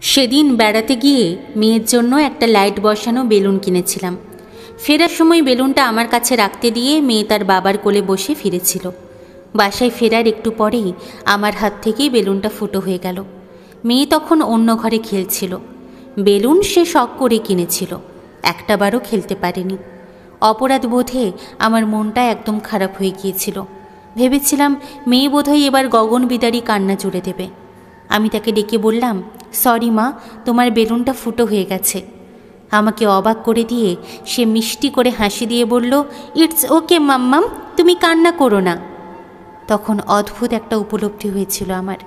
সেদিন বেড়াতে গিয়ে মেয়ের জন্য একটা লাইট বসানো বেলুন কিনেছিলাম। ফেরার সময় বেলুনটা আমার কাছে রাখতে দিয়ে মেয়ে তার বাবার কোলে বসে ফিরেছিল। বাসায় ফেরার একটু পরেই আমার হাত থেকেই বেলুনটা ফুটো হয়ে গেল। মেয়ে তখন অন্য ঘরে খেলছিল। বেলুন সে শখ করে কিনেছিল, একটাবারও খেলতে পারেনি। অপরাধ বোধে আমার মনটা একদম খারাপ হয়ে গিয়েছিল। ভেবেছিলাম মেয়ে বোধহয় এবার গগনবিদারী কান্না জুড়ে দেবে। আমি তাকে ডেকে বললাম, সরি মা, তোমার বেলুনটা ফুটো হয়ে গেছে। আমাকে অবাক করে দিয়ে সে মিষ্টি করে হাসি দিয়ে বলল, ইটস ওকে মাম্মাম, তুমি কান্না করো না। তখন অদ্ভুত একটা উপলব্ধি হয়েছিল আমার।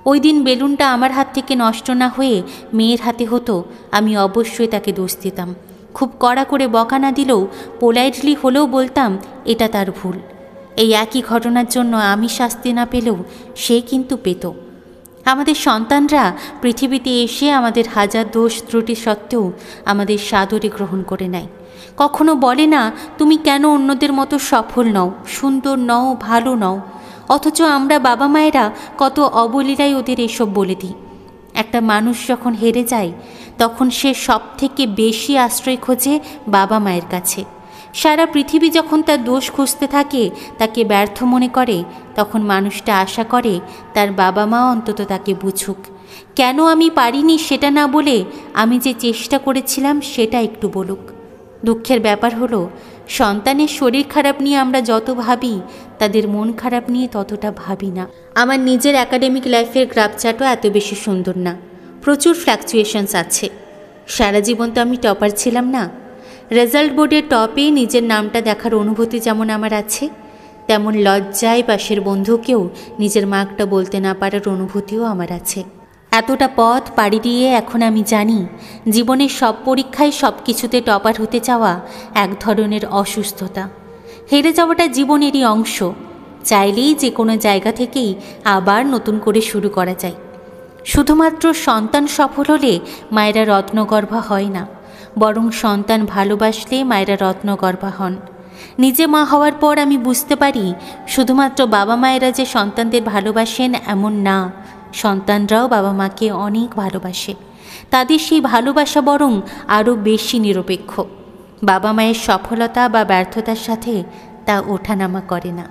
ওই দিন বেলুনটা আমার হাত থেকে নষ্ট না হয়ে মেয়ের হাতে হতো, আমি অবশ্যই তাকে দোষ দিতাম। খুব কড়া করে বকা না দিলেও পোলাইটলি হলেও বলতাম এটা তার ভুল। এই একই ঘটনার জন্য আমি শাস্তি না পেলেও সে কিন্তু পেত। আমাদের সন্তানরা পৃথিবীতে এসে আমাদের হাজার দোষ ত্রুটি সত্ত্বেও আমাদের সাদরে গ্রহণ করে নেয়। কখনো বলে না তুমি কেন অন্যদের মতো সফল নও, সুন্দর নও, ভালো নও। অথচ আমরা বাবা মায়েরা কত অবলীলায় ওদের এসব বলে দিই। একটা মানুষ যখন হেরে যায় তখন সে সব থেকে বেশি আশ্রয় খোঁজে বাবা মায়ের কাছে। সারা পৃথিবী যখন তার দোষ খুঁজতে থাকে, তাকে ব্যর্থ মনে করে, তখন মানুষটা আশা করে তার বাবা মা অন্তত তাকে বুঝুক। কেন আমি পারিনি সেটা না বলে আমি যে চেষ্টা করেছিলাম সেটা একটু বলুক। দুঃখের ব্যাপার হলো, সন্তানের শরীর খারাপ নিয়ে আমরা যত ভাবি তাদের মন খারাপ নিয়ে ততটা ভাবি না। আমার নিজের একাডেমিক লাইফের গ্রাফ চার্টও এত বেশি সুন্দর না, প্রচুর ফ্ল্যাকচুয়েশনস আছে। সারা জীবন তো আমি টপার ছিলাম না। রেজাল্ট বোর্ডের টপে নিজের নামটা দেখার অনুভূতি যেমন আমার আছে, তেমন লজ্জায় পাশের বন্ধুকেও নিজের মার্কটা বলতে না পারার অনুভূতিও আমার আছে। এতটা পথ পাড়ি দিয়ে এখন আমি জানি জীবনের সব পরীক্ষায় সব কিছুতে টপার হতে চাওয়া এক ধরনের অসুস্থতা। হেরে যাওয়াটা জীবনেরই অংশ। চাইলেই যে কোনো জায়গা থেকেই আবার নতুন করে শুরু করা যায়। শুধুমাত্র সন্তান সফল হলে মায়েরা রত্নগর্ভা হয় না, বরং সন্তান ভালোবাসলে মায়েরা রত্নগর্ভা হন। নিজে মা হওয়ার পর আমি বুঝতে পারি শুধুমাত্র বাবা মায়েরা যে সন্তানদের ভালোবাসেন এমন না, সন্তানরাও বাবা মাকে অনেক ভালোবাসে। তাদের সেই ভালোবাসা বরং আরও বেশি নিরপেক্ষ। বাবা মায়ের সফলতা বা ব্যর্থতার সাথে তা ওঠানামা করে না।